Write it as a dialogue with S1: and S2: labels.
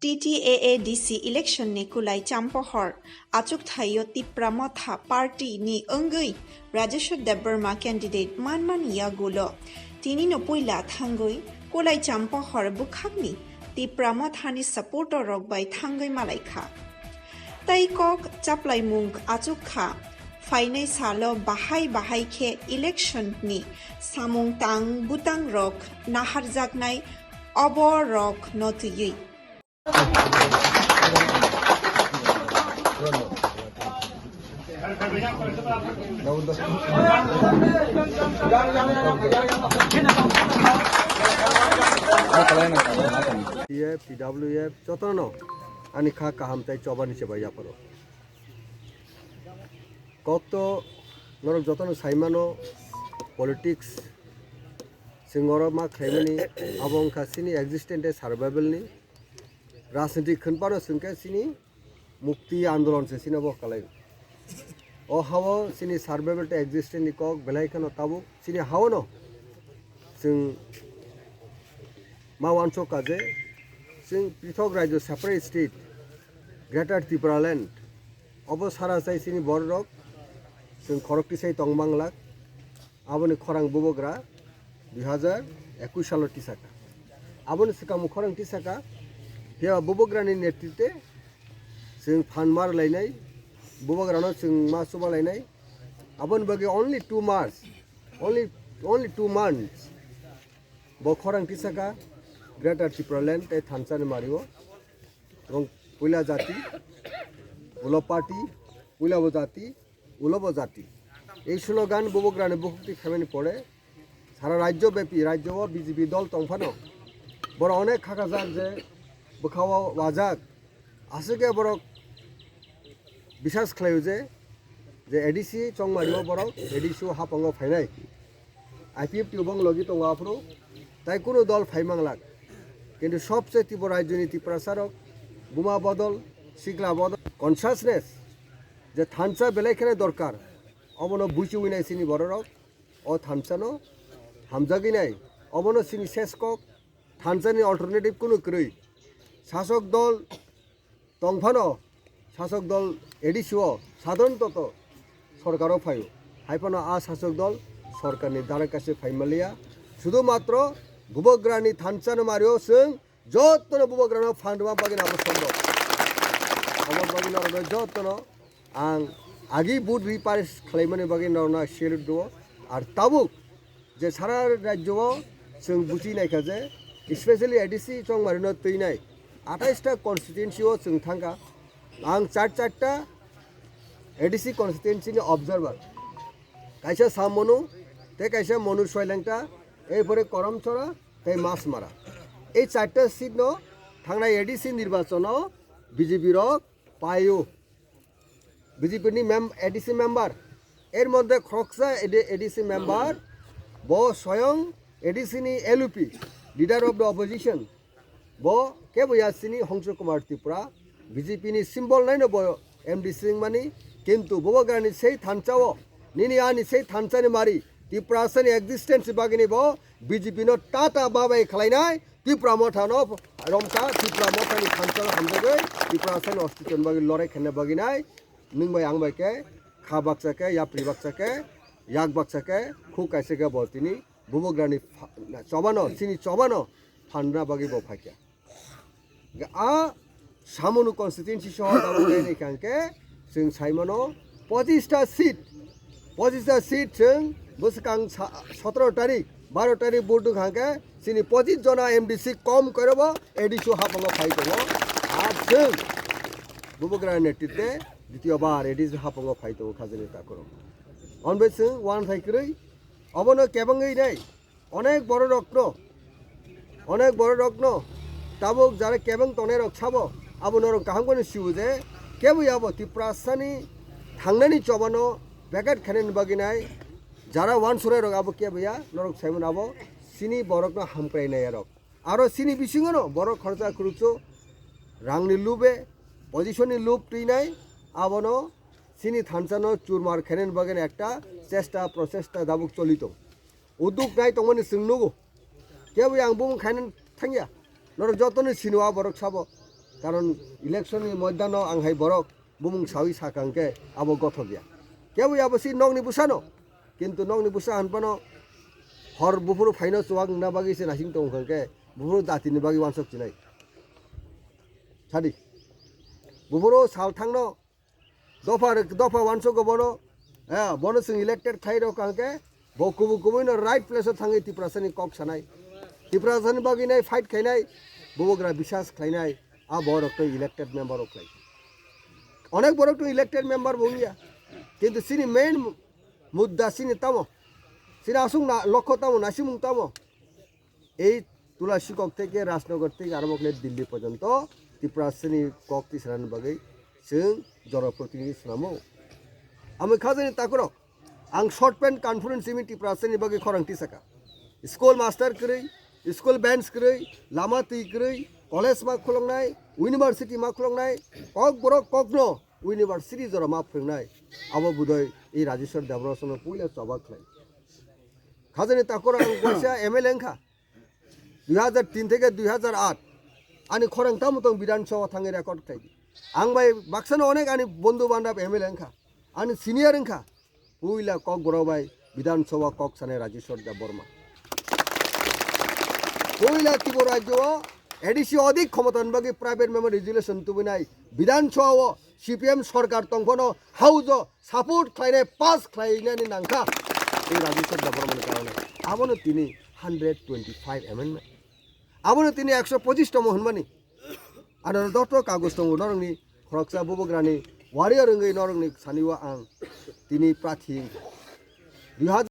S1: TTAADC election ni kulai champohor achuk thayo tipramotha party ni ongui Rajeshwar Debbarma candidate manman yagulo tini no puila thangui kulai champohor bukhakni tipramotha ni supporter rok bai thangui malaikha tai kok chaplai mung achuk kha fainai salo bahai khe election ni samung tang butang rok nahar jaknai obor rok notuyui
S2: PWF jotono ani kha kaham tai chobani se baya paro kokto norok jotono saimano politics singoro ma khaimani abong khasini existent survival ni राजनीतिक खनपानो सिंके सिनी मुक्ति आंदोलन से सिना बो कलाई ओ हावो सिनी survival to existence नि कक बेलाई खनो ताबु सिनी हावो नो सिं मा वानसो काजे सिं पृथक राज्य separate state greater Tripura land अब सारा साइ सिनी बररक सिं खरकति साइ तंगबांगलाक आबनि खरांग बुबग्रा 2021 साल टिसाका आबनि सिका मुखरांग टिसाका या बुबग्रानि नेतृत्वे जों फानमार लायनाय बुबग्रानो जों मा सुबा लायनाय आबन बगे only 2 months only 2 months बखरां तिसाका ग्रेटर त्रिपुरा लैंड ए थानसानि मारियो এবং পুইলা জাতি উলো পার্টি পুইলাবো জাতি উলোবো জাতি এই স্লোগান বুবগ্রানে বহুক্তি ফেমেনি পড়ে সারা রাজ্যব্যাপী রাজ্য বিজেপি দল তংফানো বড় অনেক খাকা যাক যে বখাওয়া ওয়াজাক আসেকে বরক বিশ্বাস খালাयो যে এডিসি চংমারিও বরক এডিসি হাপঙ্গ ফাইনাই আইপিএফ টিউবং লগি তংগাফ্রো তাই কোনো দল ফাইমাংলাক কিন্তু সবচেয়ে তীব্র রাজনীতি প্রসারক বোমা বদল শিকলা বদল কনসাসনেস যে থানসা বেলাইখানে দরকার অবন বুঝি উইনাই সিনি বড়রক ও থানসানো হামজাগি নাই অবন সিনি শেষকক থানসানি অল্টারনেটিভ কোনো ক্রই শাসক দল তংফানো শাসক দল এডিসিও সাধারণত সরকারও ফাইও হাইফানো আ শাসক দল সরকারনি দ্বারের কাছে ফাইমালিয়া শুধুমাত্র বুবগ্রানি থানসানো মারিও जों যতন বুবগ্রানো ফান্ডমা বাগিন আবশ্যক আমার বাগিন আর যতন आं आगि बुट रिपारिस खालामनानै बागै नरना शेयर दो आर ताबुक जे सारा राज्यआव जों बुजिनायखा जे स्पेशली एडिसि चंमारिनो तैनाय 28टा कन्स्टिट्युएन्सिआव जों थांगा आं चारटा एडिसि कन्स्टिट्युएन्सिनि अबजार्भार कायसा सामनु ते कायसा मनु सयलांटा एरपरे करमचरा ते मासमारा এই চারটা সিট ন थांनाय एडिसि निर्वाचनाव বিজেপি রক পায়ো বিজেপিনি এডিসি মেম্বার এর মধ্যে খরকসা এডিসি মেম্বার ব স্বয়ং এডিসিনি এলউপি লিডার অফ দ্য অপোজিশন ব কে বয়াসিনি হংস কুমার ত্রিপুরা বিজেপিনি সিম্বল নাই ন ব এমডি সিং মানি কিন্তু বুবগ্রানি সেই থানচাও নিনি আনি সেই থানচানি মারি ত্রিপুরাসানি এক্সিস্টেন্স বাগিনি ব বিজেপিনো টাটা বাবাই খালাইনাই ত্রিপুরা মথানো রমকা ত্রিপুরা মথানি থানচাও হামজাগৈ ত্রিপুরাসানি অস্তিত্ব বাগি লড়াই খেনে বাগিনাই नोंबाय आंबायके खा बाक्साके या प्रि बाक्साके याक बाक्साके खु कायसेके बलतिनि बुबग्रानि चबानो सिनि चबानो फान्ना बागि बफाके आ सामनु कन्स्टिट्युएन्सि सह दाबो नेखांके जों साइमनो 25टा सीट जों बोसकां 17 तारिख 12 तारिख बोर्ड खांके सिनि 25 जना एमडीसी कम करबो एडिसि हापंग फाइदो आ जों बुबग्रानि नेतृत्वे দ্বিতীয়বার এডিসি হাপঙ্গ ফাইতো খাজনি তাকর অনবেসে ওয়ান ফাইক্রই অবন কেবঙ্গই নাই অনেক বড় রত্ন তাবক যারা কেবং তনে রক্ষাব আবনর কাহাঙ্গনি সিউজে কেবই আবো ত্রিপুরাসানি থাংনানি চবানো ব্যাকেট খেনেন বাগিনাই যারা ওয়ান সুরে রক আবো কেবইয়া নরক সাইমন আবো সিনি বরকনো হামক্রাইনাই রক আরো সিনি বিসিঙ্গনো বড় খরচা খুরুচো রাংনি লুবে পজিশননি লুপ তুইনাই আবনো সিনি থানসানো চুরমার খেনেন বাগেন একটা প্রচেষ্টা দাবুক চলিত উদ্যোগ নাই তমনি সিংনুগো কেবই আং বুং খাইনেন থাঙ্গিয়া নরক যতনি সিনুয়া বরক সাবো কারণ ইলেকশননি ময়দানো আংহাই বরক বুমুং সাউই সাকাংকে আবো গথ গিয়া কেউ আবসি নংনি বুসানো কিন্তু নংনি বুসা আনপানো হর বুফুরু ফাইনো চুয়াং না বাগিছে নাসিং টংখাংকে বুফুরু দাতিনি বাগি ওয়ানসক চিনাই সাদি বুফুরু সাল থাংনো দফা ওয়ানসক বনো হ্যাঁ বনো जों ইলেক্টেড খাইরো কাংকে বকুবু কুবুইনো রাইট প্লেসে থাঙै ত্রিপুরাসানি কক সানাই ত্রিপুরাসানি বাগিনাই ফাইট খাইনাই বুবগ্রা বিশ্বাস খাইনাই আ বড় ইলেক্টেড মেম্বার অক্লাই অনেক বড় ইলেক্টেড মেম্বার বঙ্গিয়া কিন্তু সিনি মেইন মুদ্দা সিনি তামো সিনি আসুং না লক্ষ্য তামো নাসিমুং তামো এই তুলাসী কক থেকে রাজনগর থেকে আরম্ভ করে দিল্লি পর্যন্ত ত্রিপুরাসানি কক তিসারানি বাগै जों জনপ্রতিনিধি সুনামো আমি খাজানি তাকরো आं शर्ट पेंट कॉन्फ्रेंस में टिप्रासनि बागै खरंथि साका स्कुल मास्टर करै स्कुल बेंच करै लामा तै करै कलेज मा खुलंनाय इउनिभार्सिटी मा खुलंनाय कक बरक ककनो इउनिभार्सिटी जरा मा फोरोंनाय आबो बुदय ए राजेश्वर देवरसन पुइला चबा खलाय खाजानि ताकरा आं गयसा एमएलए खा 2003 থেকে 2008 आनि खरंथा मतं विधानसभा थाङै रेकर्ड खाय आं बाय बाक्सानो अनेक आनि बंधु बान्धव एमएलए खा आनि सिनियर खा পুইলা কক বড়বাই বিধানসভা কক সানে রাজেশ্বর দেব বর্মা পুইলা ত্রিপুরা রাজ্য এডিসি অধিক ক্ষমতানবাগী প্রাইভেট মেম্বার রেজুলেশন তুবিনাই বিধানসভা সিপিএম সরকার তংফন হাউজ সাপোর্ট খাইনে পাস খাইনানি নাংখা এই রাজেশ্বর দেব বর্মার কারণে আবনো তিনি 125 অ্যামেন্ডমেন্ট আবনো তিনি 125 তম হনমানি আর দত কাগজ তম নরংনি খরকসা বুবগ্রানি ওয়ারিয়র রঙ্গै নরংনি সানিवा आं তিনি প্রার্থী 2000